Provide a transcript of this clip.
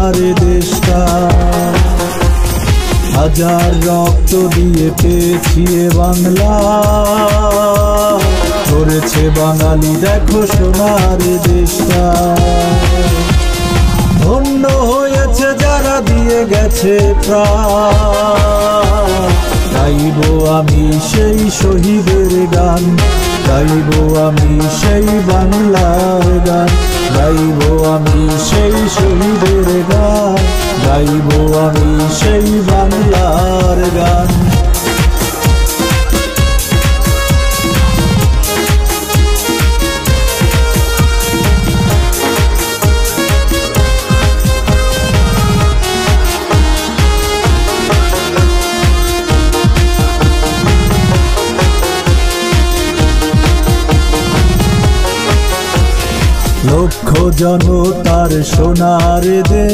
সোনার দেশটা। হাজার রক্ত দিয়ে পেয়েছি এ বাংলা, ধরেছে বাঙালি দেখো সোনার দেশটা। ধন্য হয়েছে যারা দিয়ে গেছে প্রাণ, গাইব আমি সেই শহীদের গান, গাইব আমি সেই বাংলার গান, গাইব আমি সেই শহীদের গান, গাইব আমি সেই বাংলার গান। লক্ষ জনতার সোনার দেশ,